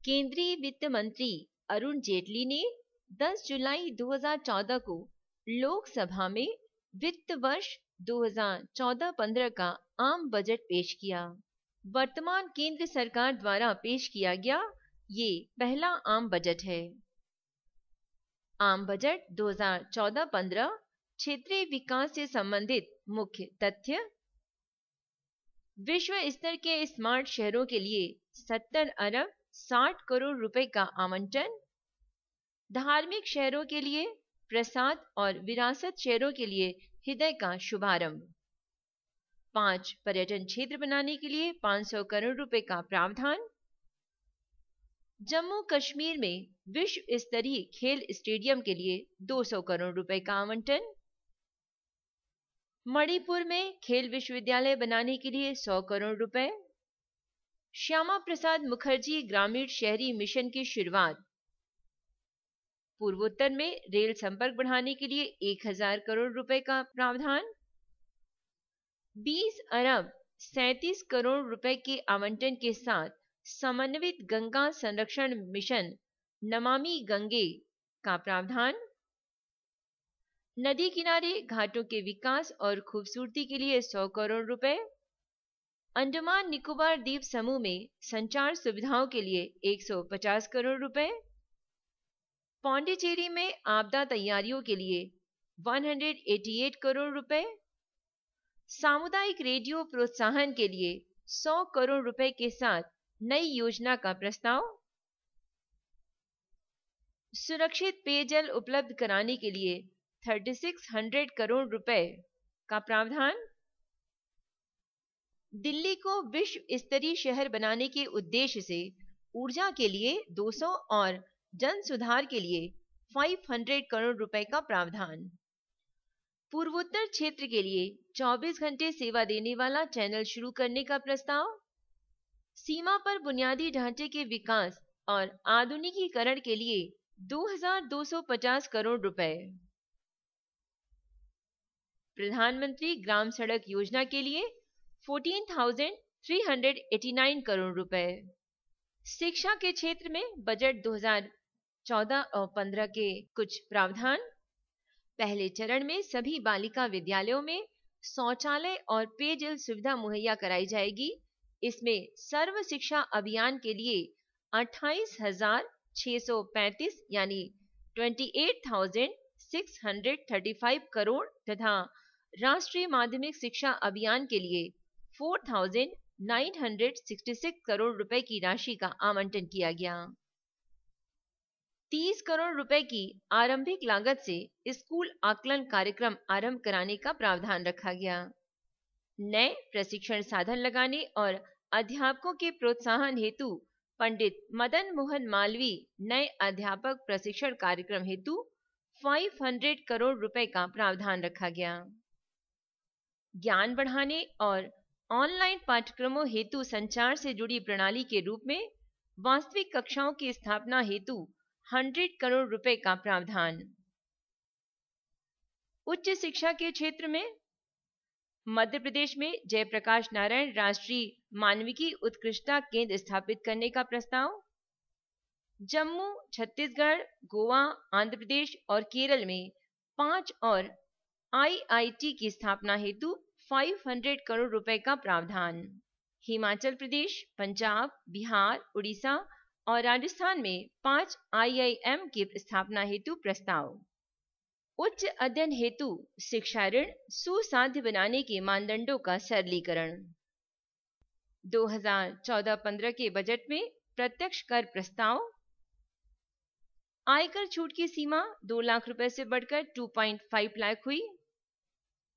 केंद्रीय वित्त मंत्री अरुण जेटली ने 10 जुलाई 2014 को लोकसभा में वित्त वर्ष 2014-15 का आम बजट पेश किया। वर्तमान केंद्र सरकार द्वारा पेश किया गया ये पहला आम बजट है। आम बजट 2014-15 क्षेत्रीय विकास से संबंधित मुख्य तथ्य: विश्व स्तर के स्मार्ट शहरों के लिए 70 अरब 60 करोड़ रुपए का आवंटन, धार्मिक शहरों के लिए प्रसाद और विरासत शहरों के लिए हृदय का शुभारंभ, 5 पर्यटन क्षेत्र बनाने के लिए 500 करोड़ रुपए का प्रावधान, जम्मू कश्मीर में विश्व स्तरीय खेल स्टेडियम के लिए 200 करोड़ रुपए का आवंटन, मणिपुर में खेल विश्वविद्यालय बनाने के लिए 100 करोड़ रुपए, श्यामा प्रसाद मुखर्जी ग्रामीण शहरी मिशन की शुरुआत, पूर्वोत्तर में रेल संपर्क बढ़ाने के लिए 1000 करोड़ रुपए का प्रावधान, 20 अरब 37 करोड़ रुपए के आवंटन के साथ समन्वित गंगा संरक्षण मिशन नमामि गंगे का प्रावधान, नदी किनारे घाटों के विकास और खूबसूरती के लिए 100 करोड़ रुपए, अंडमान निकोबार द्वीप समूह में संचार सुविधाओं के लिए 150 करोड़ रुपए, पौंडीचेरी में आपदा तैयारियों के लिए 188 करोड़ रुपए, सामुदायिक रेडियो प्रोत्साहन के लिए 100 करोड़ रुपए के साथ नई योजना का प्रस्ताव, सुरक्षित पेयजल उपलब्ध कराने के लिए 3600 करोड़ रुपए का प्रावधान, दिल्ली को विश्व स्तरीय शहर बनाने के उद्देश्य से ऊर्जा के लिए 200 और जन सुधार के लिए 500 करोड़ रुपए का प्रावधान, पूर्वोत्तर क्षेत्र के लिए 24 घंटे सेवा देने वाला चैनल शुरू करने का प्रस्ताव, सीमा पर बुनियादी ढांचे के विकास और आधुनिकीकरण के लिए 2250 करोड़ रुपए, प्रधानमंत्री ग्राम सड़क योजना के लिए 14,389 करोड़ रुपए, शिक्षा के क्षेत्र में बजट 2014 और 15 के कुछ प्रावधान, पहले चरण में सभी बालिका विद्यालयों में शौचालय और पेयजल सुविधा मुहैया कराई जाएगी। इसमें सर्व शिक्षा अभियान के लिए 28,635 यानी 28,635 करोड़ तथा राष्ट्रीय माध्यमिक शिक्षा अभियान के लिए 4,966 करोड़ रुपए की राशि का आवंटन किया गया। 30 करोड़ रुपए की आरंभिक लागत से स्कूल आकलन कार्यक्रम आरंभ कराने का प्रावधान रखा गया। नए प्रशिक्षण साधन लगाने और अध्यापकों के प्रोत्साहन हेतु पंडित मदन मोहन मालवीय नए अध्यापक प्रशिक्षण कार्यक्रम हेतु 500 करोड़ रुपए का प्रावधान रखा गया। ज्ञान बढ़ाने और ऑनलाइन पाठ्यक्रमों हेतु संचार से जुड़ी प्रणाली के रूप में वास्तविक कक्षाओं की स्थापना हेतु 100 करोड़ रुपए का प्रावधान। उच्च शिक्षा के क्षेत्र में मध्य प्रदेश में जयप्रकाश नारायण राष्ट्रीय मानविकी उत्कृष्टता केंद्र स्थापित करने का प्रस्ताव, जम्मू, छत्तीसगढ़, गोवा, आंध्र प्रदेश और केरल में 5 और आईआईटी की स्थापना हेतु 500 करोड़ रुपए का प्रावधान, हिमाचल प्रदेश, पंजाब, बिहार, उड़ीसा और राजस्थान में 5 आईआईएम की स्थापना हेतु प्रस्ताव, उच्च अध्ययन हेतु शिक्षा ऋण सुसाध्य बनाने के मानदंडों का सरलीकरण। 2014-15 के बजट में प्रत्यक्ष कर प्रस्ताव, आयकर छूट की सीमा 2 लाख रुपए से बढ़कर 2.5 लाख हुई।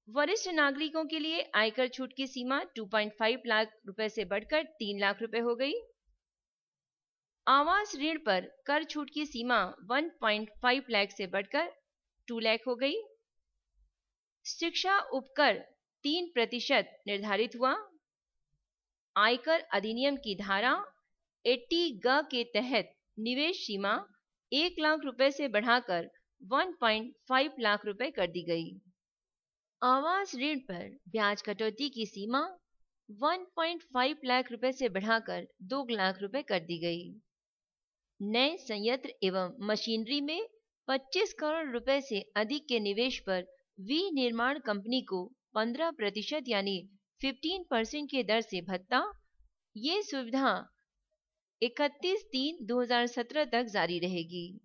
वरिष्ठ नागरिकों के लिए आयकर छूट की सीमा 2.5 लाख रुपए से बढ़कर 3 लाख रुपए हो गई। आवास ऋण पर कर छूट की सीमा 1.5 लाख से बढ़कर 2 लाख हो गई। शिक्षा उपकर 3% निर्धारित हुआ। आयकर अधिनियम की धारा 80 के तहत निवेश सीमा 1 लाख रुपए से बढ़ाकर 1.5 लाख रुपए कर दी गई। आवास ऋण पर ब्याज कटौती की सीमा 1.5 लाख रुपए से बढ़ाकर 2 लाख रुपए कर दी गई। नए संयंत्र एवं मशीनरी में 25 करोड़ रुपए से अधिक के निवेश पर विनिर्माण कंपनी को 15% यानी 15% की दर से भत्ता। ये सुविधा 31/3/2017 तक जारी रहेगी।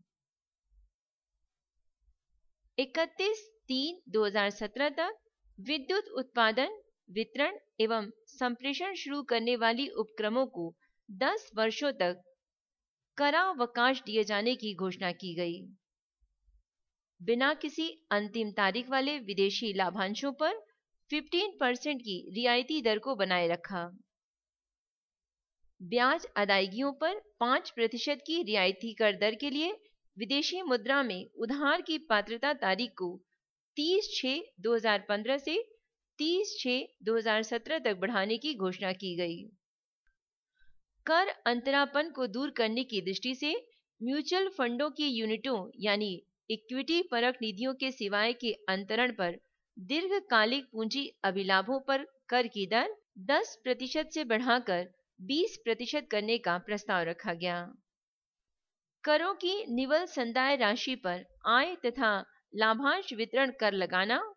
31/3/2017 तक विद्युत उत्पादन, वितरण एवं संप्रेषण शुरू करने वाली उपक्रमों को 10 वर्षों तक करावकाश दिए जाने की घोषणा की गई। बिना किसी अंतिम तारीख वाले विदेशी लाभांशों पर 15% की रियायती दर को बनाए रखा। ब्याज अदायगियों पर 5% की रियायती कर दर के लिए विदेशी मुद्रा में उधार की पात्रता तारीख को 30/6/2015 से 30/6/2017 तक बढ़ाने की घोषणा की गई। कर अंतरापन को दूर करने की दृष्टि से म्यूचुअल फंडों की यूनिटों यानी इक्विटी परक निधियों के सिवाय के अंतरण पर दीर्घकालिक पूंजी अभिलाभों पर कर की दर 10% से बढ़ाकर 20% करने का प्रस्ताव रखा गया। करों की निवल संदाय राशि पर आय तथा लाभांश वितरण कर लगाना।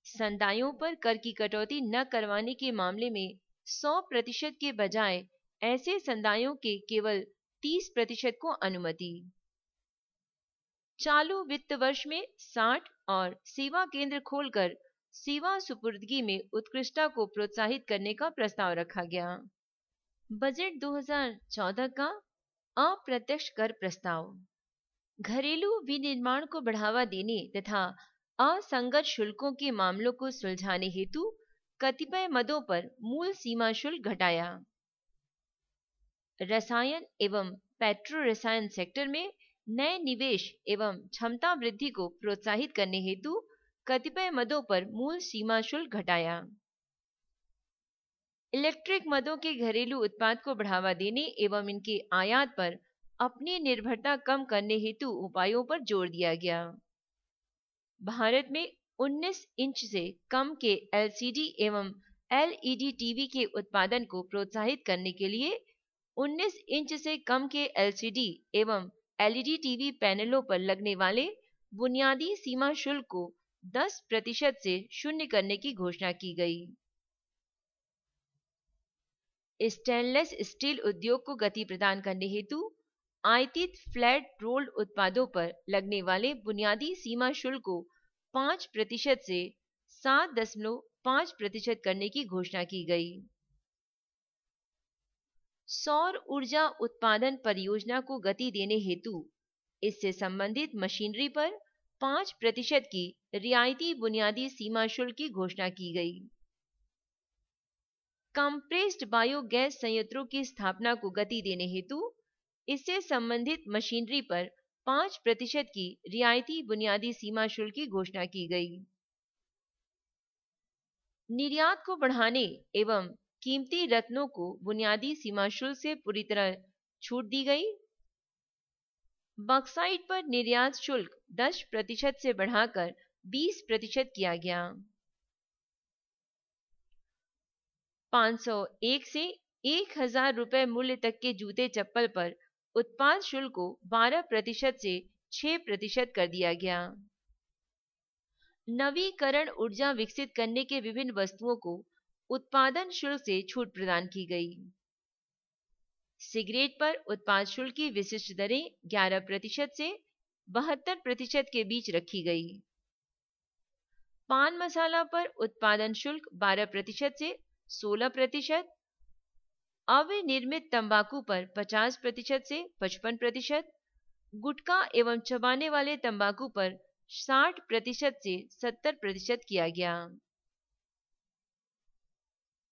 संदायों पर कर की कटौती न करवाने के मामले में 100% के बजाय ऐसे संदायों के केवल 30% को अनुमति। चालू वित्त वर्ष में 60 और सेवा केंद्र खोलकर सेवा सुपुर्दगी में उत्कृष्टता को प्रोत्साहित करने का प्रस्ताव रखा गया। बजट 2014 का अप्रत्यक्ष कर प्रस्ताव। घरेलू विनिर्माण को बढ़ावा देने तथा असंगत शुल्कों के मामलों को सुलझाने हेतु कतिपय मदों पर मूल सीमा शुल्क घटाया। रसायन एवं पेट्रो रसायन सेक्टर में नए निवेश एवं क्षमता वृद्धि को प्रोत्साहित करने हेतु कतिपय मदों पर मूल सीमा शुल्क घटाया। इलेक्ट्रिक मदों के घरेलू उत्पाद को बढ़ावा देने एवं इनके आयात पर अपनी निर्भरता कम करने हेतु उपायों पर जोर दिया गया। भारत में 19 इंच से कम के एलसीडी एवं एलईडी टीवी के उत्पादन को प्रोत्साहित करने के लिए 19 इंच से कम के एलसीडी एवं एलईडी टीवी पैनलों पर लगने वाले बुनियादी सीमा शुल्क को 10% से शून्य करने की घोषणा की गई। स्टेनलेस स्टील उद्योग को गति प्रदान करने हेतु आयातित फ्लैट रोल्ड उत्पादों पर लगने वाले बुनियादी सीमा शुल्क को 5% से 7.5% करने की घोषणा की गई। सौर ऊर्जा उत्पादन परियोजना को गति देने हेतु इससे संबंधित मशीनरी पर 5% की रियायती बुनियादी सीमा शुल्क की घोषणा की गई। कंप्रेस्ड बायोगैस संयंत्रों की स्थापना को गति देने हेतु इससे संबंधित मशीनरी पर 5% की रियायती बुनियादी सीमा शुल्क की घोषणा की गई। निर्यात को बढ़ाने एवं कीमती रत्नों को बुनियादी सीमा शुल्क से पूरी तरह छूट दी गई। बॉक्साइट पर निर्यात शुल्क 10% से बढ़ाकर 20% किया गया। 501 से 1000 रुपए मूल्य तक के जूते चप्पल पर उत्पाद शुल्क को 12% से 6% कर दिया गया। नवीकरण ऊर्जा विकसित करने के विभिन्न वस्तुओं को उत्पादन शुल्क से छूट प्रदान की गई। सिगरेट पर उत्पाद शुल्क की विशिष्ट दरें 11% से 72% के बीच रखी गई। पान मसाला पर उत्पादन शुल्क 12% से 16%, अविनिर्मित तंबाकू पर 50% से 55%, गुटखा एवं चबाने वाले तंबाकू पर 60% से 70% किया गया।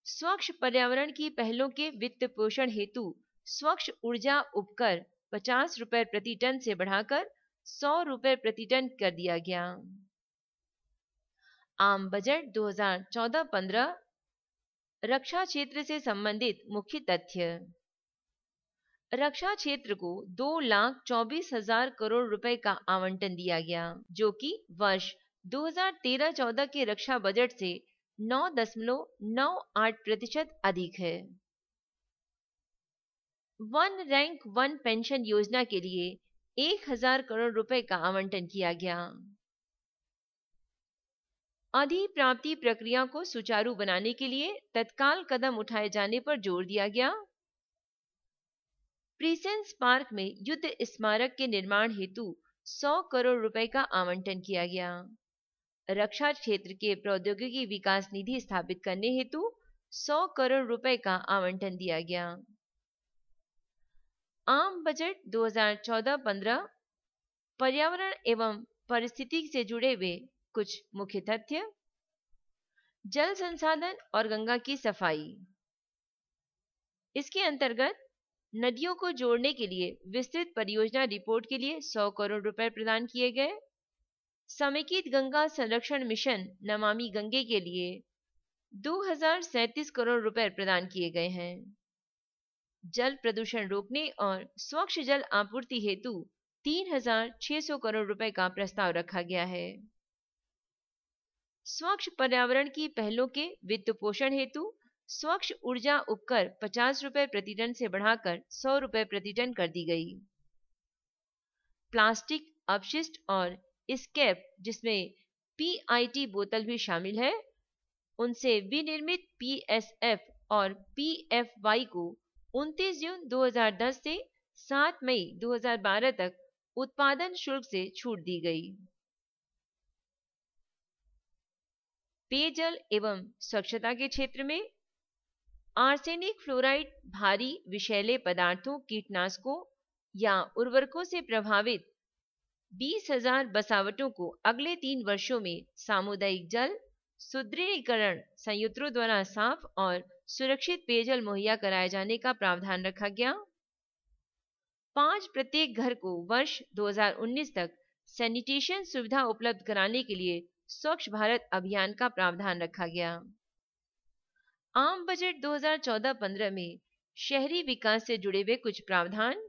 स्वच्छ पर्यावरण की पहलों के वित्त पोषण हेतु स्वच्छ ऊर्जा उपकर 50 रुपए प्रति टन से बढ़ाकर 100 रुपए प्रति टन कर दिया गया। आम बजट 2014-15 रक्षा क्षेत्र से संबंधित मुख्य तथ्य। रक्षा क्षेत्र को 2,24,000 करोड़ रुपए का आवंटन दिया गया, जो कि वर्ष 2013-14 के रक्षा बजट से 9.98% अधिक है। वन रैंक वन पेंशन योजना के लिए 1000 करोड़ रुपए का आवंटन किया गया। अधिप्राप्ति प्रक्रिया को सुचारू बनाने के लिए तत्काल कदम उठाए जाने पर जोर दिया गया। प्रीसेंस पार्क में युद्ध स्मारक के निर्माण हेतु 100 करोड़ रुपए का आवंटन किया गया। रक्षा क्षेत्र के प्रौद्योगिकी विकास निधि स्थापित करने हेतु 100 करोड़ रुपए का आवंटन दिया गया। आम बजट 2014-15 पर्यावरण एवं परिस्थिति से जुड़े हुए कुछ मुख्य तथ्य। जल संसाधन और गंगा की सफाई। इसके अंतर्गत नदियों को जोड़ने के लिए विस्तृत परियोजना रिपोर्ट के लिए 100 करोड़ रुपए प्रदान किए गए। समेकित गंगा संरक्षण मिशन नमामि गंगे के लिए 2037 करोड़ रुपए प्रदान किए गए हैं। जल प्रदूषण रोकने और स्वच्छ जल आपूर्ति हेतु 3600 करोड़ रुपए का प्रस्ताव रखा गया है। स्वच्छ पर्यावरण की पहलों के वित्त पोषण हेतु स्वच्छ ऊर्जा उपकर 50 रुपए प्रति टन से बढ़ाकर 100 रुपए प्रति टन कर दी गई। प्लास्टिक अपशिष्ट और स्क्रैप, जिसमें पीआईटी बोतल भी शामिल है, उनसे विनिर्मित पीएसएफ और पीएफवाई को 29 जून 2010 से 7 मई 2012 तक उत्पादन शुल्क से छूट दी गई। पेयजल एवं स्वच्छता के क्षेत्र में आर्सेनिक फ्लोराइड भारी विषैले पदार्थों, कीटनाशकों या उर्वरकों से प्रभावित 20,000 बसावटों को अगले 3 वर्षों में सामुदायिक जल सुदृढ़ीकरण संयंत्रों द्वारा साफ और सुरक्षित पेयजल मुहैया कराए जाने का प्रावधान रखा गया। 5 प्रत्येक घर को वर्ष 2019 तक सैनिटेशन सुविधा उपलब्ध कराने के लिए स्वच्छ भारत अभियान का प्रावधान रखा गया। आम बजट 2014-15 में शहरी विकास से जुड़े हुए कुछ प्रावधान।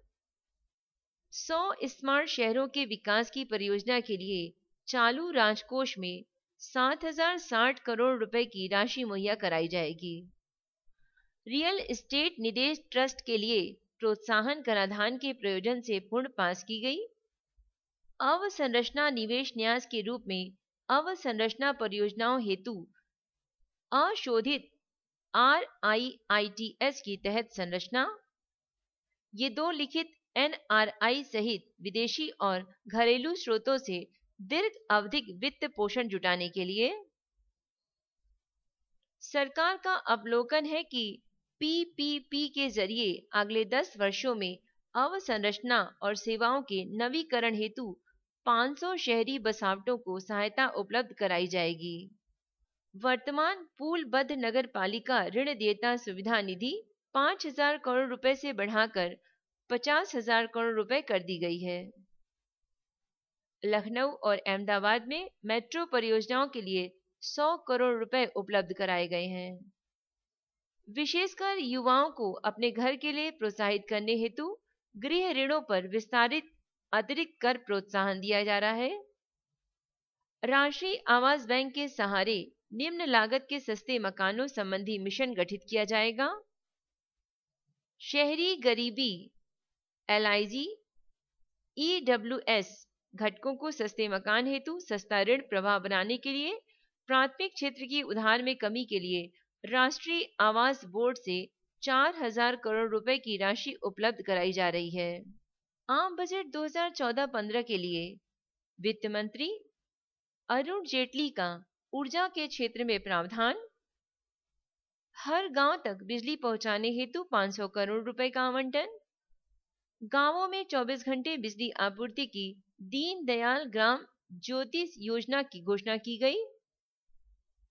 100 स्मार्ट शहरों के विकास की परियोजना के लिए चालू राजकोष में 7060 करोड़ रुपए की राशि मुहैया कराई जाएगी। रियल एस्टेट निदेश ट्रस्ट के लिए प्रोत्साहन कराधान के प्रयोजन से पूर्ण पास की गई। अवसंरचना निवेश न्यास के रूप में अवसंरचना परियोजनाओं हेतु अशोधित RIITS की तहत संरचना। ये 2 लिखित NRI सहित विदेशी और घरेलू स्रोतों से दीर्घ अवधिक वित्त पोषण जुटाने के लिए। सरकार का अवलोकन है कि PPP के जरिए अगले 10 वर्षों में अवसंरचना और सेवाओं के नवीकरण हेतु 500 शहरी बसावटों को सहायता उपलब्ध कराई जाएगी। वर्तमान पूलबद्ध नगर पालिका ऋण देयता सुविधा निधि 5000 करोड़ रुपए से बढ़ाकर 50,000 करोड़ रुपए कर दी गई है। लखनऊ और अहमदाबाद में मेट्रो परियोजनाओं के लिए 100 करोड़ रुपए उपलब्ध कराए गए हैं। विशेषकर युवाओं को अपने घर के लिए प्रोत्साहित करने हेतु गृह ऋणों पर विस्तारित अतिरिक्त कर प्रोत्साहन दिया जा रहा है। राष्ट्रीय आवास बैंक के सहारे निम्न लागत के सस्ते मकानों संबंधी मिशन गठित किया जाएगा। शहरी गरीबी LIG EWS घटकों को सस्ते मकान हेतु सस्ता ऋण प्रवाह बनाने के लिए प्राथमिक क्षेत्र की उधार में कमी के लिए राष्ट्रीय आवास बोर्ड से 4000 करोड़ रुपए की राशि उपलब्ध कराई जा रही है। आम बजट 2014-15 के लिए वित्त मंत्री अरुण जेटली का ऊर्जा के क्षेत्र में प्रावधान। हर गांव तक बिजली पहुंचाने हेतु 500 करोड़ रुपए का आवंटन। गांवों में 24 घंटे बिजली आपूर्ति की दीनदयाल ग्राम ज्योति योजना की घोषणा की गई।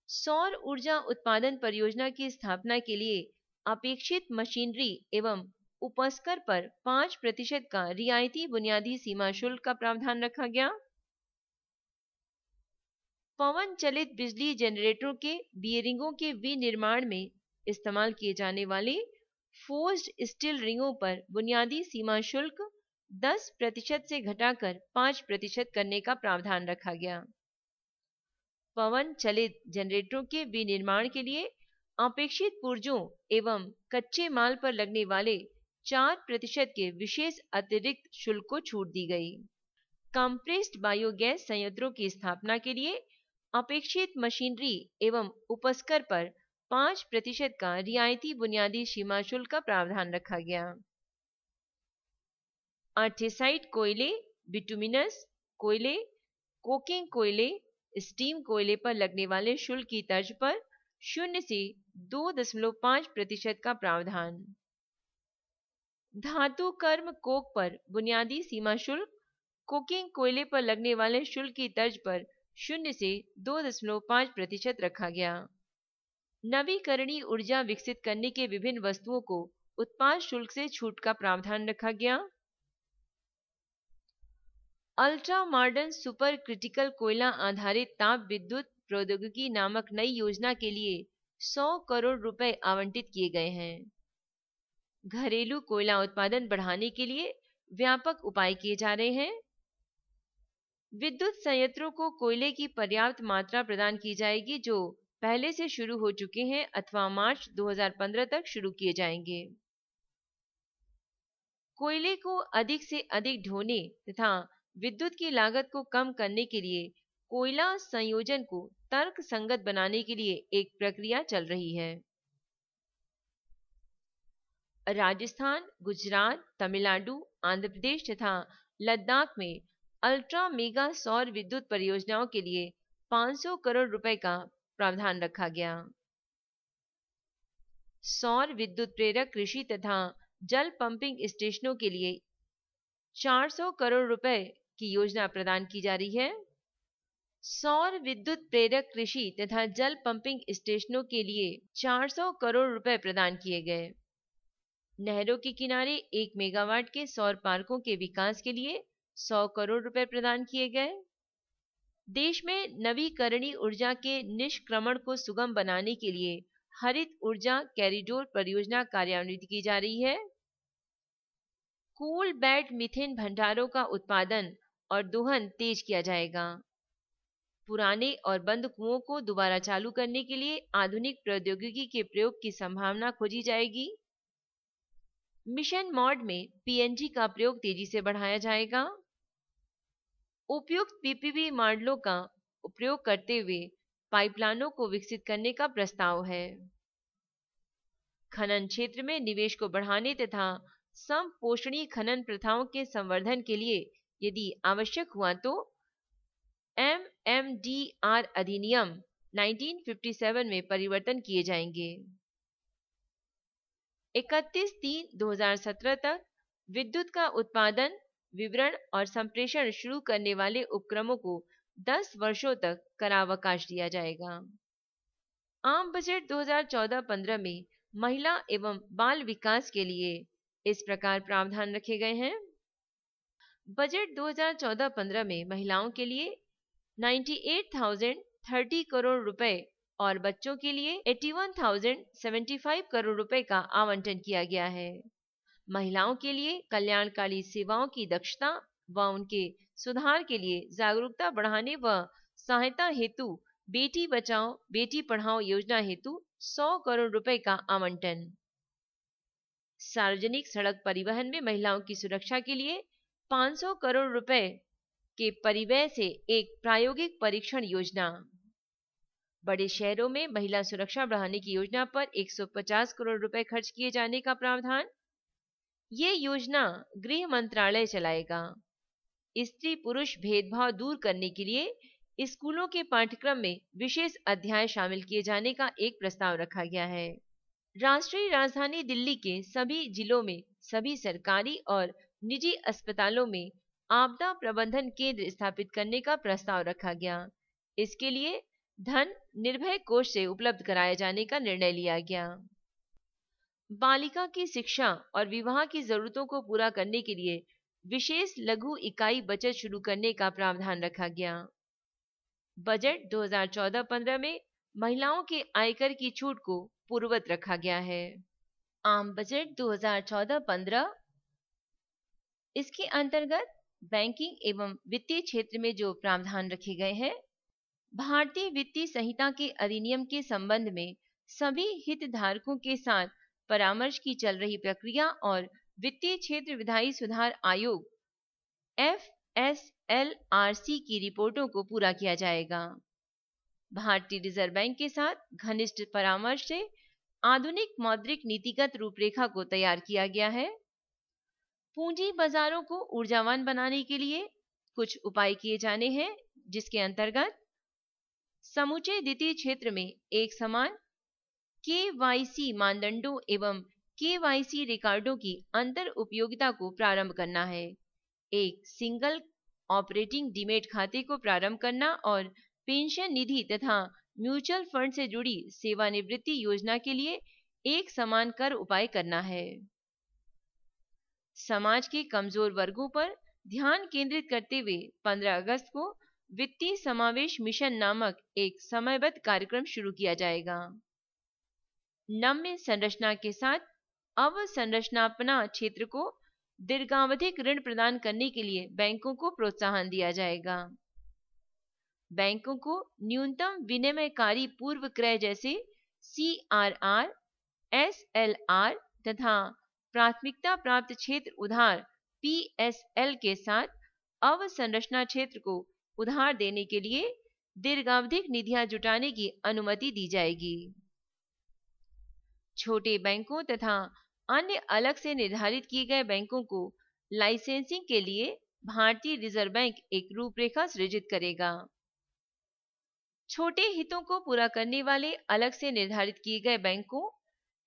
सौर ऊर्जा उत्पादन परियोजना की स्थापना के लिए अपेक्षित मशीनरी एवं उपस्कर पर 5% का रियायती बुनियादी सीमा शुल्क का प्रावधान रखा गया। पवन चलित बिजली जनरेटरों के बियरिंगों के विनिर्माण में इस्तेमाल किए जाने वाले फोर्स्ड स्टील रिंगों पर बुनियादी सीमा शुल्क 10% से घटाकर 5% करने का प्रावधान रखा गया। पवन चलित जनरेटरों के विनिर्माण के लिए अपेक्षित पुर्जों एवं कच्चे माल पर लगने वाले 4% के विशेष अतिरिक्त शुल्क को छूट दी गई। कंप्रेस्ड बायोगैस संयंत्रों की स्थापना के लिए अपेक्षित मशीनरी एवं उपस्कर पर 5% का रियायती बुनियादी सीमा शुल्क का प्रावधान रखा गया। अर्थेसाइट कोयले, बिटुमिनस कोयले, कोकिंग कोयले, स्टीम कोयले पर लगने वाले शुल्क की तर्ज पर 0 से 2.5% का प्रावधान। धातु कर्म कोक पर बुनियादी सीमा शुल्क कोकिंग कोयले पर लगने वाले शुल्क की तर्ज पर 0 से 2.5% रखा गया। नवीकरणीय ऊर्जा विकसित करने के विभिन्न वस्तुओं को उत्पाद शुल्क से छूट का प्रावधान रखा गया। अल्ट्रा मॉडर्न सुपर क्रिटिकल कोयला आधारित ताप विद्युत प्रौद्योगिकी नामक नई योजना के लिए 100 करोड़ रुपए आवंटित किए गए हैं। घरेलू कोयला उत्पादन बढ़ाने के लिए व्यापक उपाय किए जा रहे हैं। विद्युत संयंत्रों को कोयले की पर्याप्त मात्रा प्रदान की जाएगी जो पहले से शुरू हो चुके हैं अथवा मार्च 2015 तक शुरू किए जाएंगे। कोयले को अधिक से अधिक ढोने तथा विद्युत की लागत को कम करने के लिए कोयला संयोजन को तर्क संगत बनाने के लिए एक प्रक्रिया चल रही है। राजस्थान, गुजरात, तमिलनाडु, आंध्र प्रदेश तथा लद्दाख में अल्ट्रा मेगा सौर विद्युत परियोजनाओं के लिए 500 करोड़ रुपए का प्रावधान रखा गया। सौर विद्युत प्रेरक कृषि तथा जल पंपिंग स्टेशनों के लिए 400 करोड़ रुपए की योजना प्रदान की जा रही है। सौर विद्युत प्रेरक कृषि तथा जल पंपिंग स्टेशनों के लिए 400 करोड़ रुपए प्रदान किए गए। नहरों के किनारे 1 मेगावाट के सौर पार्कों के विकास के लिए 100 करोड़ रुपए प्रदान किए गए। देश में नवीकरणीय ऊर्जा के निष्क्रमण को सुगम बनाने के लिए हरित ऊर्जा कॉरिडोर परियोजना कार्यान्वित की जा रही है। कूल बेड मीथेन भंडारों का उत्पादन और दोहन तेज किया जाएगा। पुराने और बंद कुओं को दोबारा चालू करने के लिए आधुनिक प्रौद्योगिकी के प्रयोग की संभावना खोजी जाएगी। मिशन मॉड में पीएनजी का प्रयोग तेजी से बढ़ाया जाएगा। उपयुक्त पीपीपी मॉडलों का उपयोग करते हुए पाइपलाइनों को विकसित करने का प्रस्ताव है। खनन क्षेत्र में निवेश को बढ़ाने तथा समपोषणीय खनन प्रथाओं के संवर्धन के लिए यदि आवश्यक हुआ तो एमएमडीआर अधिनियम 1957 में परिवर्तन किए जाएंगे। 31/3/2017 तक विद्युत का उत्पादन, वितरण और संप्रेषण शुरू करने वाले उपक्रमों को 10 वर्षों तक करावकाश दिया जाएगा। आम बजट 2014-15 में महिला एवं बाल विकास के लिए इस प्रकार प्रावधान रखे गए हैं। बजट 2014-15 में महिलाओं के लिए 98,030 करोड़ रुपए और बच्चों के लिए 81,075 करोड़ रुपए का आवंटन किया गया है। महिलाओं के लिए कल्याणकारी सेवाओं की दक्षता व उनके सुधार के लिए जागरूकता बढ़ाने व सहायता हेतु बेटी बचाओ बेटी पढ़ाओ योजना हेतु 100 करोड़ रुपए का आवंटन। सार्वजनिक सड़क परिवहन में महिलाओं की सुरक्षा के लिए 500 करोड़ रुपए के परिव्यय से एक प्रायोगिक परीक्षण योजना। बड़े शहरों में महिला सुरक्षा बढ़ाने की योजना पर 150 करोड़ रुपए खर्च किए जाने का प्रावधान। ये योजना गृह मंत्रालय चलाएगा। स्त्री पुरुष भेदभाव दूर करने के लिए स्कूलों के पाठ्यक्रम में विशेष अध्याय शामिल किए जाने का एक प्रस्ताव रखा गया है। राष्ट्रीय राजधानी दिल्ली के सभी जिलों में सभी सरकारी और निजी अस्पतालों में आपदा प्रबंधन केंद्र स्थापित करने का प्रस्ताव रखा गया। इसके लिए धन निर्भय कोष से उपलब्ध कराए जाने का निर्णय लिया गया। बालिका की शिक्षा और विवाह की जरूरतों को पूरा करने के लिए विशेष लघु इकाई बचत शुरू करने का प्रावधान रखा गया। बजट 2014-15 में महिलाओं के आयकर की छूट को पूर्ववत रखा गया है। आम बजट 2014-15 इसके अंतर्गत बैंकिंग एवं वित्तीय क्षेत्र में जो प्रावधान रखे गए हैं, भारतीय वित्तीय संहिता के अधिनियम के संबंध में सभी हितधारकों के साथ परामर्श की चल रही प्रक्रिया और वित्तीय क्षेत्र विधायी सुधार आयोग FSLRC की रिपोर्टों को पूरा किया जाएगा। भारतीय रिजर्व बैंक के साथ घनिष्ठ परामर्श से आधुनिक मौद्रिक नीतिगत रूपरेखा को तैयार किया गया है। पूंजी बाजारों को ऊर्जावान बनाने के लिए कुछ उपाय किए जाने हैं, जिसके अंतर्गत समूचे द्वितीय क्षेत्र में एक समान KYC मानदंडों एवं KYC रिकॉर्डों की अंतर उपयोगिता को प्रारंभ करना है। एक सिंगल ऑपरेटिंग डीमेट खाते को प्रारंभ करना और पेंशन निधि तथा म्यूचुअल फंड से जुड़ी सेवानिवृत्ति योजना के लिए एक समान कर उपाय करना है। समाज के कमजोर वर्गों पर ध्यान केंद्रित करते हुए 15 अगस्त को वित्तीय समावेश मिशन नामक एक समयबद्ध कार्यक्रम शुरू किया जाएगा। नम्य संरचना के साथ अवसंरचनापना क्षेत्र को दीर्घावधिक ऋण प्रदान करने के लिए बैंकों को प्रोत्साहन दिया जाएगा। बैंकों को न्यूनतम विनिमयकारी पूर्व क्रय जैसे CRR, SLR तथा प्राथमिकता प्राप्त क्षेत्र उधार PSL के साथ अवसंरचना क्षेत्र को उधार देने के लिए दीर्घावधिक निधियां जुटाने की अनुमति दी जाएगी। छोटे बैंकों तथा अन्य अलग से निर्धारित किए गए बैंकों को लाइसेंसिंग के लिए भारतीय रिजर्व बैंक एक रूपरेखा सृजित करेगा। छोटे हितों को पूरा करने वाले अलग से निर्धारित किए गए बैंकों,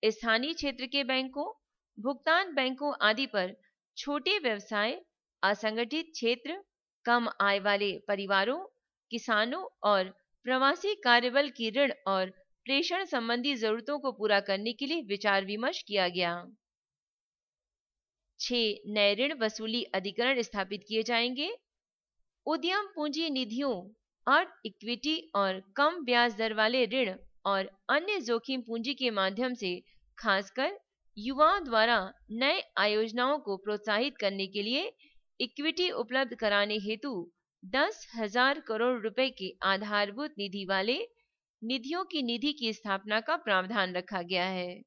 स्थानीय क्षेत्र के बैंकों, भुगतान बैंकों आदि पर छोटे व्यवसाय, असंगठित क्षेत्र, कम आय वाले परिवारों, किसानों और प्रवासी कार्यबल की ऋण और प्रेषण संबंधी जरूरतों को पूरा करने के लिए विचार विमर्श किया गया। 6 नए ऋण वसूली अधिकरण स्थापित किए जाएंगे। उद्यम पूंजी निधियों, अर्ध इक्विटी और कम ब्याज दर वाले ऋण और अन्य जोखिम पूंजी के माध्यम से खासकर युवाओं द्वारा नए आयोजनाओं को प्रोत्साहित करने के लिए इक्विटी उपलब्ध कराने हेतु 10,000 करोड़ रुपए के आधारभूत निधि वाले निधियों की निधि की स्थापना का प्रावधान रखा गया है।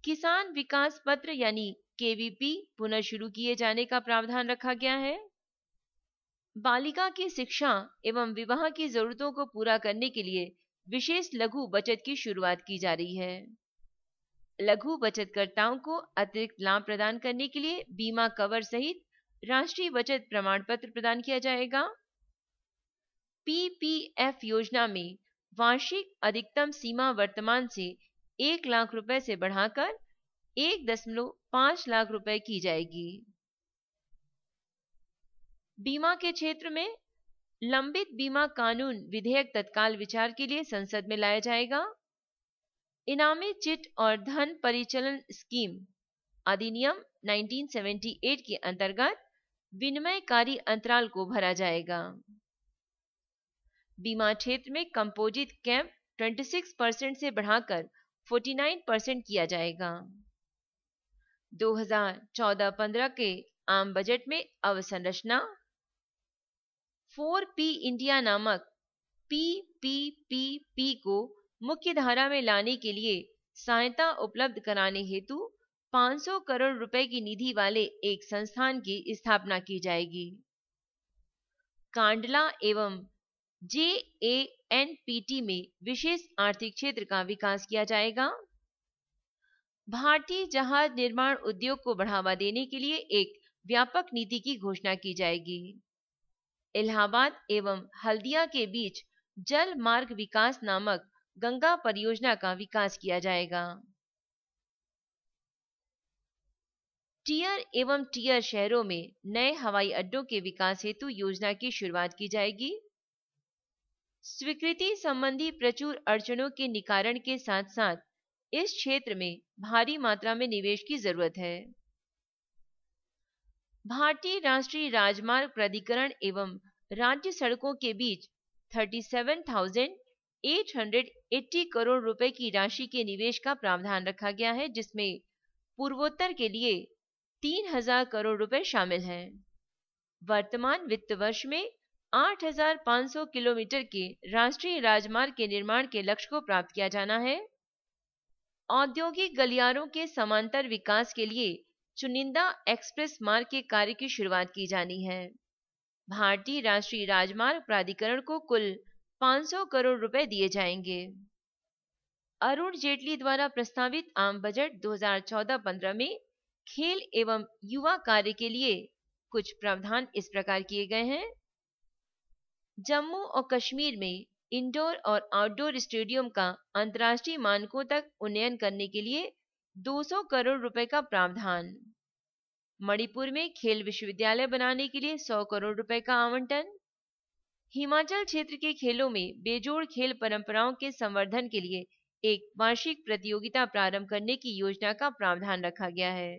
किसान विकास पत्र यानी KVP पुनः शुरू किए जाने का प्रावधान रखा गया है। बालिका की शिक्षा एवं विवाह की जरूरतों को पूरा करने के लिए विशेष लघु बचत की शुरुआत की जा रही है। लघु बचतकर्ताओं को अतिरिक्त लाभ प्रदान करने के लिए बीमा कवर सहित राष्ट्रीय बचत प्रमाण पत्र प्रदान किया जाएगा। PPF योजना में वार्षिक अधिकतम सीमा वर्तमान से 1 लाख रुपए से बढ़ाकर 1.5 लाख रुपए की जाएगी। बीमा के क्षेत्र में लंबित बीमा कानून विधेयक तत्काल विचार के लिए संसद में लाया जाएगा। इनामी चिट और धन परिचलन स्कीम अधिनियम 1978 के अंतर्गत विनिमयकारी अंतराल को भरा जाएगा। बीमा क्षेत्र में कंपोजिट कैप 26% से बढ़ाकर 49% किया जाएगा। 2014-15 के आम बजट में अवसंरचना 4P इंडिया नामक PPPP को मुख्य धारा में लाने के लिए सहायता उपलब्ध कराने हेतु 500 करोड़ रुपए की निधि वाले एक संस्थान की स्थापना की जाएगी। कांडला एवं JANPT में विशेष आर्थिक क्षेत्र का विकास किया जाएगा। भारतीय जहाज निर्माण उद्योग को बढ़ावा देने के लिए एक व्यापक नीति की घोषणा की जाएगी। इलाहाबाद एवं हल्दिया के बीच जल मार्ग विकास नामक गंगा परियोजना का विकास किया जाएगा। टियर एवं टियर शहरों में नए हवाई अड्डों के विकास हेतु योजना की शुरुआत की जाएगी। स्वीकृति संबंधी प्रचुर अड़चनों के निवारण के साथ साथ इस क्षेत्र में भारी मात्रा में निवेश की जरूरत है। भारतीय राष्ट्रीय राजमार्ग प्राधिकरण एवं राज्य सड़कों के बीच 37,880 करोड़ रुपए की राशि के निवेश का प्रावधान रखा गया है, जिसमें पूर्वोत्तर के लिए 3,000 करोड़ रुपए शामिल हैं। वर्तमान वित्त वर्ष में 8,500 किलोमीटर के राष्ट्रीय राजमार्ग के निर्माण के लक्ष्य को प्राप्त किया जाना है। औद्योगिक गलियारों के समांतर विकास के लिए चुनिंदा एक्सप्रेस मार्ग के कार्य की शुरुआत की जानी है। भारतीय राष्ट्रीय राजमार्ग प्राधिकरण को कुल 500 करोड़ रुपए दिए जाएंगे। अरुण जेटली द्वारा प्रस्तावित आम बजट 2014-15 में खेल एवं युवा कार्य के लिए कुछ प्रावधान इस प्रकार किए गए हैं। जम्मू और कश्मीर में इंडोर और आउटडोर स्टेडियम का अंतर्राष्ट्रीय मानकों तक उन्नयन करने के लिए 200 करोड़ रुपए का प्रावधान। मणिपुर में खेल विश्वविद्यालय बनाने के लिए 100 करोड़ रुपए का आवंटन। हिमाचल क्षेत्र के खेलों में बेजोड़ खेल परंपराओं के संवर्धन के लिए एक वार्षिक प्रतियोगिता प्रारंभ करने की योजना का प्रावधान रखा गया है।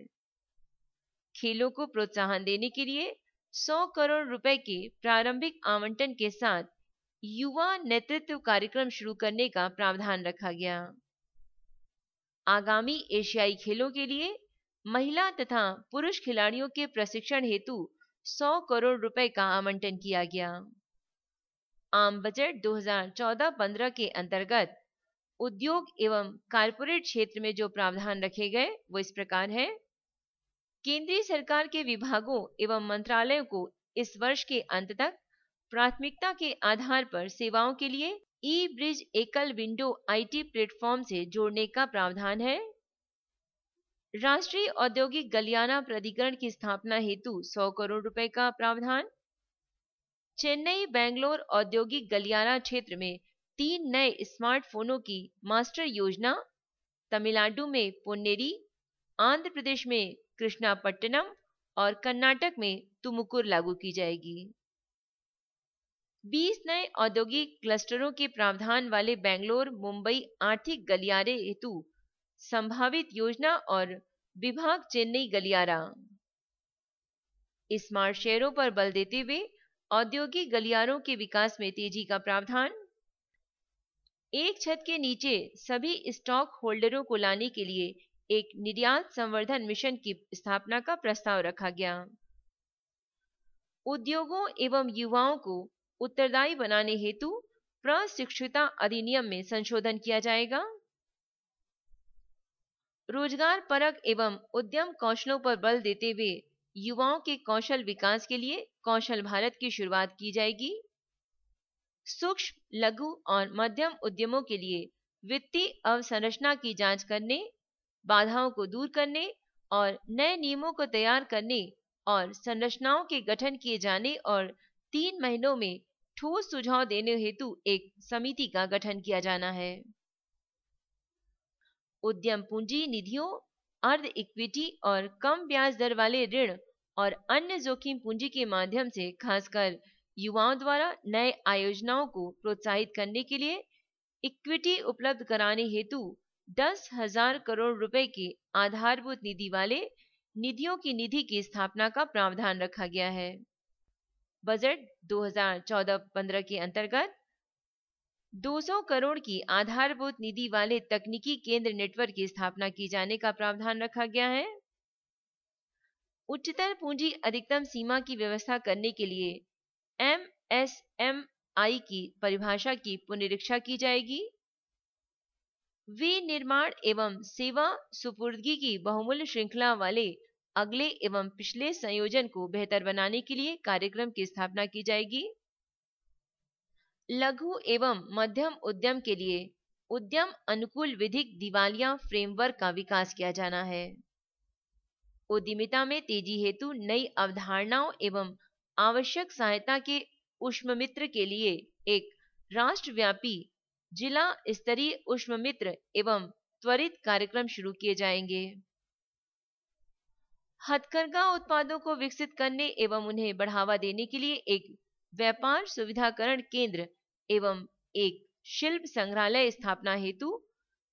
खेलों को प्रोत्साहन देने के लिए 100 करोड़ रुपए के प्रारंभिक आवंटन के साथ युवा नेतृत्व कार्यक्रम शुरू करने का प्रावधान रखा गया। आगामी एशियाई खेलों के लिए महिला तथा पुरुष खिलाड़ियों के प्रशिक्षण हेतु 100 करोड़ रुपए का आवंटन किया गया। आम बजट 2014-15 के अंतर्गत उद्योग एवं कारपोरेट क्षेत्र में जो प्रावधान रखे गए वो इस प्रकार है। केंद्रीय सरकार के विभागों एवं मंत्रालयों को इस वर्ष के अंत तक प्राथमिकता के आधार पर सेवाओं के लिए ई ब्रिज एकल विंडो आईटी प्लेटफॉर्म से जोड़ने का प्रावधान है। राष्ट्रीय औद्योगिक गलियारा प्राधिकरण की स्थापना हेतु 100 करोड़ रुपए का प्रावधान। चेन्नई बेंगलोर औद्योगिक गलियारा क्षेत्र में 3 नए स्मार्टफोनों की मास्टर योजना तमिलनाडु में पोन्नेरी, आंध्र प्रदेश में कृष्णापट्टनम और कर्नाटक में तुमुकुर लागू की जाएगी। 20 नए औद्योगिक क्लस्टरों के प्रावधान वाले बेंगलोर मुंबई आर्थिक गलियारे हेतु संभावित योजना और विभाग चेन्नई गलियारा। स्मार्ट शहरों पर बल देते हुए औद्योगिक गलियारों के विकास में तेजी का प्रावधान। एक छत के नीचे सभी स्टॉक होल्डरों को लाने के लिए एक निर्यात संवर्धन मिशन की स्थापना का प्रस्ताव रखा गया। उद्योगों एवं युवाओं को उत्तरदायी बनाने हेतु प्रशिक्षुता अधिनियम में संशोधन किया जाएगा। रोजगार परक एवं उद्यम कौशलों पर बल देते हुए युवाओं के कौशल विकास के लिए कौशल भारत की शुरुआत की जाएगी। सूक्ष्म, लघु और मध्यम उद्यमों के लिए वित्तीय अवसंरचना की जांच करने, बाधाओं को दूर करने और नए नियमों को तैयार करने और संरचनाओं के गठन किए जाने और 3 महीनों में ठोस सुझाव देने हेतु एक समिति का गठन किया जाना है। उद्यम पूंजी निधियों, अर्ध इक्विटी और कम ब्याज दर वाले ऋण और अन्य जोखिम पूंजी के माध्यम से खासकर युवाओं द्वारा नए आयोजनाओं को प्रोत्साहित करने के लिए इक्विटी उपलब्ध कराने हेतु 10,000 करोड़ रुपए के आधारभूत निधि वाले निधियों की निधि की स्थापना का प्रावधान रखा गया है। बजट 2014-15 के अंतर्गत 200 करोड़ की आधारभूत निधि वाले तकनीकी केंद्र नेटवर्क की स्थापना की जाने का प्रावधान रखा गया है। उच्चतर पूंजी अधिकतम सीमा की व्यवस्था करने के लिए MSMI की परिभाषा की पुनरीक्षा की जाएगी। विनिर्माण एवं सेवा सुपुर्दगी की बहुमूल्य श्रृंखला वाले अगले एवं पिछले संयोजन को बेहतर बनाने के लिए कार्यक्रम की स्थापना की जाएगी। लघु एवं मध्यम उद्यम के लिए उद्यम अनुकूल विधिक दिवालिया फ्रेमवर्क का विकास किया जाना है। उद्यमिता में तेजी हेतु नई अवधारणाओं एवं आवश्यक सहायता के उष्ममित्र के लिए एक राष्ट्रव्यापी जिला स्तरीय उष्ममित्र एवं त्वरित कार्यक्रम शुरू किए जाएंगे। हथकरघा उत्पादों को विकसित करने एवं उन्हें बढ़ावा देने के लिए एक व्यापार सुविधाकरण केंद्र एवं एक शिल्प संग्रहालय स्थापना हेतु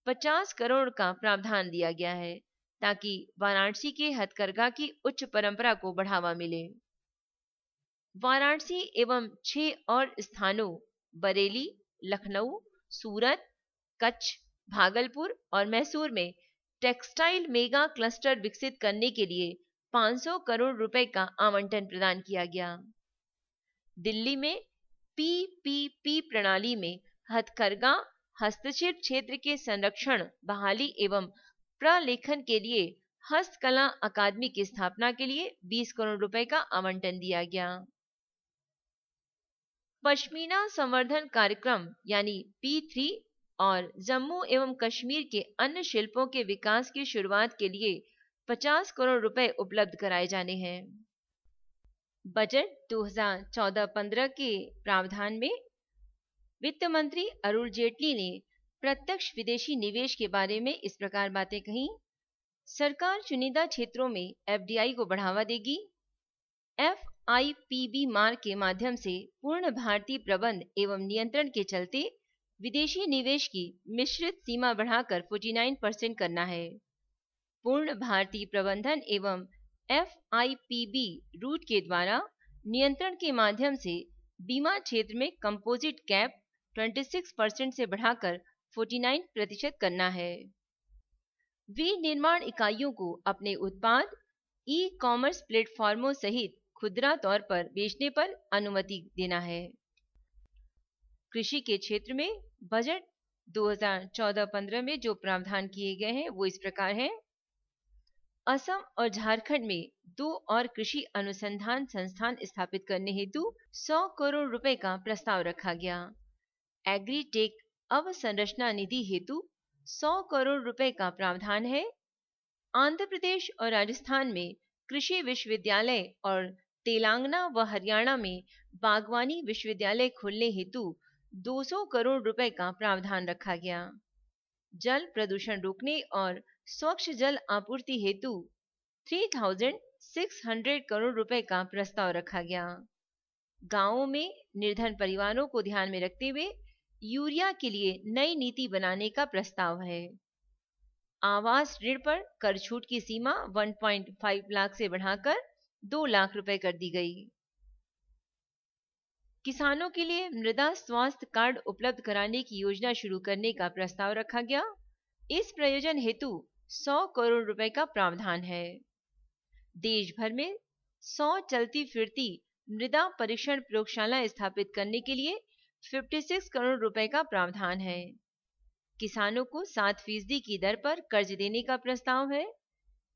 50 करोड़ का प्रावधान दिया गया है ताकि वाराणसी के हथकरघा की उच्च परंपरा को बढ़ावा मिले। वाराणसी एवं 6 और स्थानों बरेली, लखनऊ, सूरत, कच्छ, भागलपुर और मैसूर में टेक्सटाइल मेगा क्लस्टर विकसित करने के लिए 500 करोड़ रुपए का आवंटन प्रदान किया गया। दिल्ली में PPP प्रणाली में हथकरघा हस्तशिल्प क्षेत्र के संरक्षण, बहाली एवं प्रलेखन के लिए हस्तकला अकादमी की स्थापना के लिए 20 करोड़ रुपए का आवंटन दिया गया। पश्मीना संवर्धन कार्यक्रम यानी P3 और जम्मू एवं कश्मीर के अन्य शिल्पों के विकास की शुरुआत के लिए 50 करोड़ रुपए उपलब्ध कराए जाने हैं। बजट 2014-15 के प्रावधान में वित्त मंत्री अरुण जेटली ने प्रत्यक्ष विदेशी निवेश के बारे में इस प्रकार बातें कही। सरकार चुनिंदा क्षेत्रों में FDI को बढ़ावा देगी। FIPB मार्ग के माध्यम से पूर्ण भारतीय प्रबंध एवं नियंत्रण के चलते विदेशी निवेश की मिश्रित सीमा बढ़ाकर 49% करना है। पूर्ण भारतीय प्रबंधन एवं FIPB रूट के द्वारा नियंत्रण के माध्यम से बीमा क्षेत्र में कंपोजिट कैप 26% से बढ़ाकर 49% करना है। विनिर्माण इकाइयों को अपने उत्पाद ई-कॉमर्स प्लेटफॉर्मों सहित खुदरा तौर पर बेचने पर अनुमति देना है। कृषि के क्षेत्र में बजट 2014-15 में जो प्रावधान किए गए हैं वो इस प्रकार हैं। असम और झारखंड में 2 और कृषि अनुसंधान संस्थान स्थापित करने हेतु 100 करोड़ रुपए का प्रस्ताव रखा गया। एग्रीटेक अवसंरचना निधि हेतु 100 करोड़ रुपए का प्रावधान है। आंध्र प्रदेश और राजस्थान में कृषि विश्वविद्यालय और तेलंगाना व हरियाणा में बागवानी विश्वविद्यालय खोलने हेतु 200 करोड़ रुपए का प्रावधान रखा गया। जल प्रदूषण रोकने और स्वच्छ जल आपूर्ति हेतु 3600 करोड़ रुपए का प्रस्ताव रखा गया। गांवों में निर्धन परिवारों को ध्यान में रखते हुए यूरिया के लिए नई नीति बनाने का प्रस्ताव है। आवास ऋण पर कर छूट की सीमा 1.5 लाख से बढ़ाकर 2 लाख रुपए कर दी गई। किसानों के लिए मृदा स्वास्थ्य कार्ड उपलब्ध कराने की योजना शुरू करने का प्रस्ताव रखा गया। इस प्रयोजन हेतु 100 करोड़ रुपए का प्रावधान है। देश भर में 100 चलती फिरती मृदा परीक्षण प्रयोगशाला स्थापित करने के लिए 56 करोड़ रुपए का प्रावधान है। किसानों को 7% की दर पर कर्ज देने का प्रस्ताव है।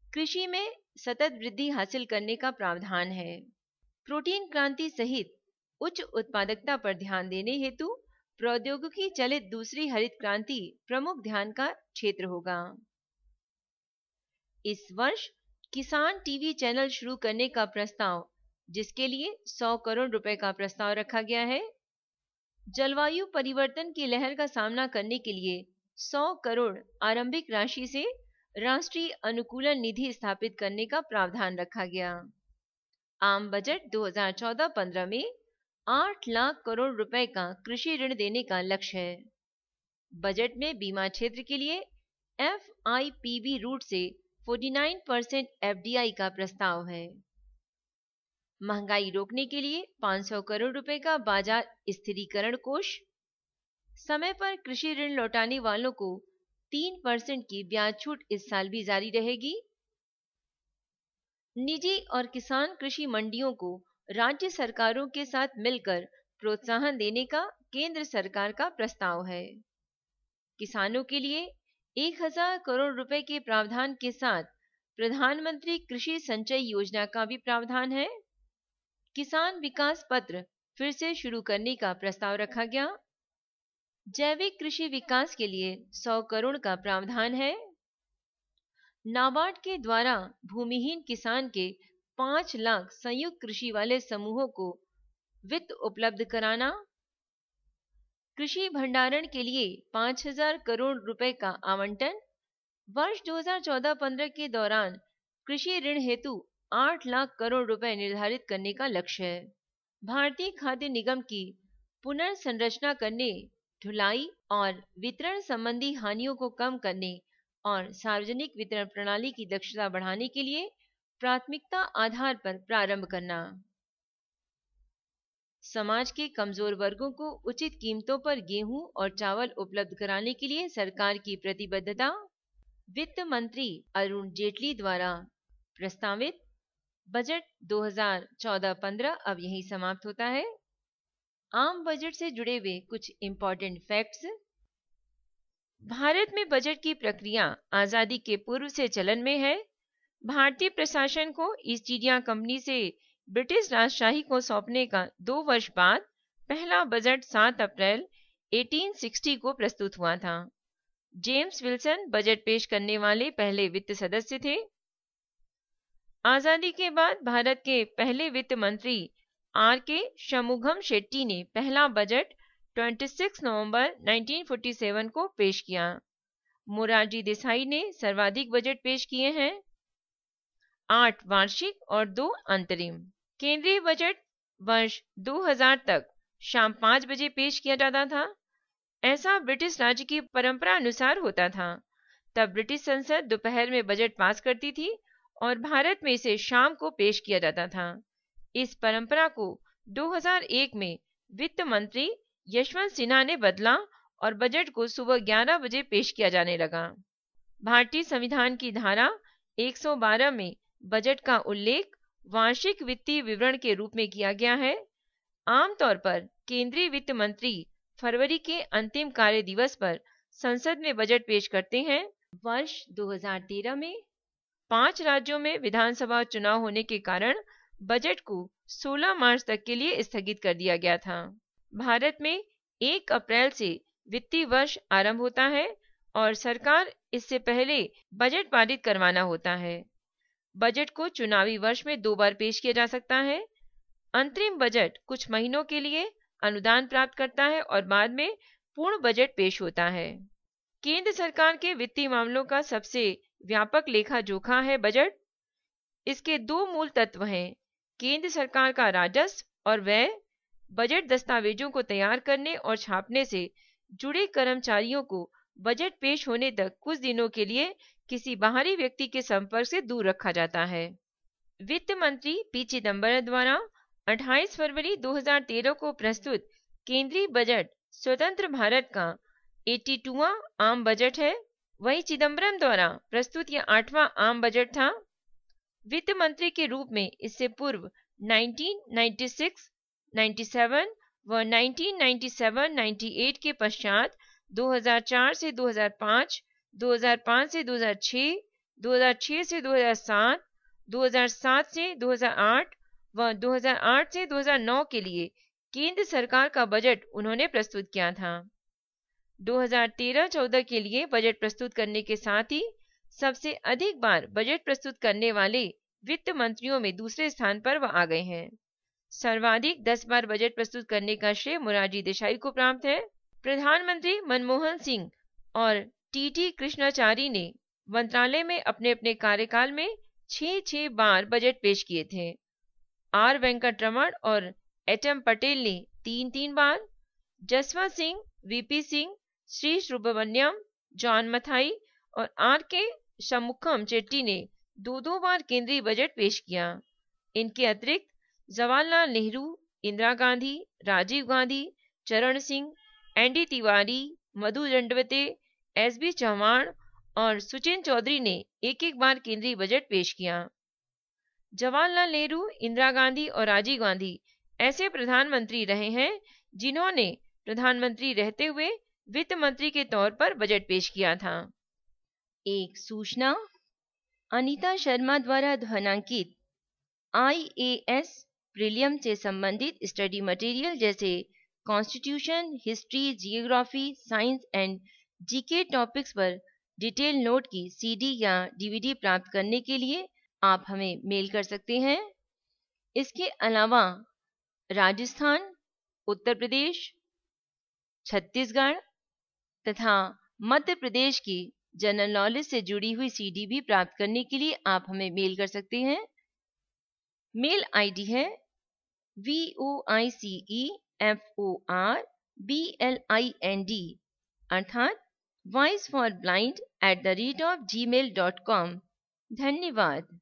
कृषि में सतत वृद्धि हासिल करने का प्रावधान है। प्रोटीन क्रांति सहित उच्च उत्पादकता पर ध्यान देने हेतु प्रौद्योगिकी चलित दूसरी हरित क्रांति प्रमुख ध्यान का क्षेत्र होगा। इस वर्ष किसान टीवी चैनल शुरू करने का प्रस्ताव, जिसके लिए 100 करोड़ रुपए का प्रस्ताव रखा गया है। जलवायु परिवर्तन की लहर का सामना करने के लिए 100 करोड़ आरंभिक राशि से राष्ट्रीय अनुकूलन निधि स्थापित करने का प्रावधान रखा गया। आम बजट 2014-15 में 8 लाख करोड़ रुपए का कृषि ऋण देने का लक्ष्य है। बजट में बीमा क्षेत्र के लिए FIPB रूट से 49% FDI का प्रस्ताव है। महंगाई रोकने के लिए 500 करोड़ रुपए का बाजार स्थिरीकरण कोष। समय पर कृषि ऋण लौटाने वालों को 3% की ब्याज छूट इस साल भी जारी रहेगी। निजी और किसान कृषि मंडियों को राज्य सरकारों के साथ मिलकर प्रोत्साहन देने का केंद्र सरकार का प्रस्ताव है। किसानों के लिए 1000 करोड़ रुपए के प्रावधान के साथ प्रधानमंत्री कृषि संचय योजना का भी प्रावधान है। किसान विकास पत्र फिर से शुरू करने का प्रस्ताव रखा गया। जैविक कृषि विकास के लिए 100 करोड़ का प्रावधान है। नाबार्ड के द्वारा भूमिहीन किसान के 5 लाख संयुक्त कृषि वाले समूहों को वित्त उपलब्ध कराना। कृषि भंडारण के लिए 5000 करोड़ रुपए का आवंटन। वर्ष 2014-15 के दौरान कृषि ऋण हेतु 8 लाख करोड़ रुपए निर्धारित करने का लक्ष्य है। भारतीय खाद्य निगम की पुनर्संरचना करने, ढुलाई और वितरण संबंधी हानियों को कम करने और सार्वजनिक वितरण प्रणाली की दक्षता बढ़ाने के लिए प्राथमिकता आधार पर प्रारंभ करना। समाज के कमजोर वर्गों को उचित कीमतों पर गेहूं और चावल उपलब्ध कराने के लिए सरकार की प्रतिबद्धता। वित्त मंत्री अरुण जेटली द्वारा प्रस्तावित बजट 2014-15 अब यहीं समाप्त होता है। आम बजट से जुड़े हुए कुछ इंपॉर्टेंट फैक्ट्स। भारत में बजट की प्रक्रिया आजादी के पूर्व से चलन में है। भारतीय प्रशासन को ईस्ट इंडिया कंपनी से ब्रिटिश राजशाही को सौंपने का 2 वर्ष बाद पहला बजट 7 अप्रैल 1860 को प्रस्तुत हुआ था। जेम्स विल्सन बजट पेश करने वाले पहले वित्त सदस्य थे। आजादी के बाद भारत के पहले वित्त मंत्री आर के शमुगम शेट्टी ने पहला बजट 26 नवंबर 1947 को पेश किया। मोरारजी देसाई ने सर्वाधिक बजट पेश किए हैं, 8 वार्षिक और 2 अंतरिम। केंद्रीय बजट वर्ष 2000 तक शाम 5 बजे पेश किया जाता था। ऐसा ब्रिटिश राज्य की परंपरा अनुसार होता था। तब ब्रिटिश संसद दोपहर में बजट पास करती थी और भारत में इसे शाम को पेश किया जाता था। इस परंपरा को 2001 में वित्त मंत्री यशवंत सिन्हा ने बदला और बजट को सुबह 11 बजे पेश किया जाने लगा। भारतीय संविधान की धारा 112 में बजट का उल्लेख वार्षिक वित्तीय विवरण के रूप में किया गया है। आमतौर पर केंद्रीय वित्त मंत्री फरवरी के अंतिम कार्य दिवस पर संसद में बजट पेश करते हैं। वर्ष 2013 में 5 राज्यों में विधानसभा चुनाव होने के कारण बजट को 16 मार्च तक के लिए स्थगित कर दिया गया था। भारत में 1 अप्रैल से वित्तीय वर्ष आरंभ होता है और सरकार इससे पहले बजट पारित करवाना होता है। बजट को चुनावी वर्ष में 2 बार पेश किया जा सकता है। अंतरिम बजट कुछ महीनों के लिए अनुदान प्राप्त करता है और बाद में पूर्ण बजट पेश होता है। केंद्र सरकार के वित्तीय मामलों का सबसे व्यापक लेखा जोखा है बजट। इसके 2 मूल तत्व हैं, केंद्र सरकार का राजस्व और व्यय। बजट दस्तावेजों को तैयार करने और छापने से जुड़े कर्मचारियों को बजट पेश होने तक कुछ दिनों के लिए किसी बाहरी व्यक्ति के संपर्क से दूर रखा जाता है। वित्त मंत्री पी चिदंबरम द्वारा 28 फरवरी 2013 को प्रस्तुत केंद्रीय बजट स्वतंत्र भारत का 82वां आम बजट है। वहीं चिदंबरम द्वारा प्रस्तुत यह 8वां आम बजट था। वित्त मंत्री के रूप में इससे पूर्व 1996, 97 व 1997-98 के पश्चात 2004 से 2005, 2005 से 2006, 2006 से 2007, 2007 से 2008 व 2008 से 2009 के लिए केंद्र सरकार का बजट उन्होंने प्रस्तुत किया था। 2013-14 के लिए बजट प्रस्तुत करने के साथ ही सबसे अधिक बार बजट प्रस्तुत करने वाले वित्त मंत्रियों में दूसरे स्थान पर वह आ गए हैं। सर्वाधिक 10 बार बजट प्रस्तुत करने का श्रेय मोरारजी देसाई को प्राप्त है। प्रधानमंत्री मनमोहन सिंह और टी कृष्णाचारी ने मंत्रालय में अपने अपने कार्यकाल में 6 बार बजट पेश किए थे। आर वेंकटरमण और एच.एम. पटेल ने 3 बार, जसवंत सिंह, वीपी सिंह, श्री सुब्रमण्यम, जॉन मथाई और आर के शमुखम चेट्टी ने 2 बार केंद्रीय बजट पेश किया। इनके अतिरिक्त जवाहरलाल नेहरू, इंदिरा गांधी, राजीव गांधी, चरण सिंह, एन.डी. तिवारी, मधु दंडवते, एस.बी. चौहान और सुचेन चौधरी ने 1 बार केंद्रीय बजट पेश किया। जवाहरलाल नेहरू, इंदिरा गांधी और राजीव गांधी ऐसे प्रधानमंत्री रहे हैं जिन्होंने प्रधानमंत्री रहते हुए वित्त मंत्री के तौर पर बजट पेश किया था। एक सूचना, अनीता शर्मा द्वारा ध्वनांकित IAS प्रीलियम से संबंधित स्टडी मटेरियल जैसे constitution, history, geography, science and GK topics पर डिटेल नोट की CD या DVD प्राप्त करने के लिए आप हमें मेल कर सकते हैं। इसके अलावा राजस्थान, उत्तर प्रदेश, छत्तीसगढ़ तथा मध्य प्रदेश की जनरल नॉलेज से जुड़ी हुई CD भी प्राप्त करने के लिए आप हमें मेल कर सकते हैं। मेल ID है voiceforblind अर्थात voiceforblind@gmail.com। धन्यवाद।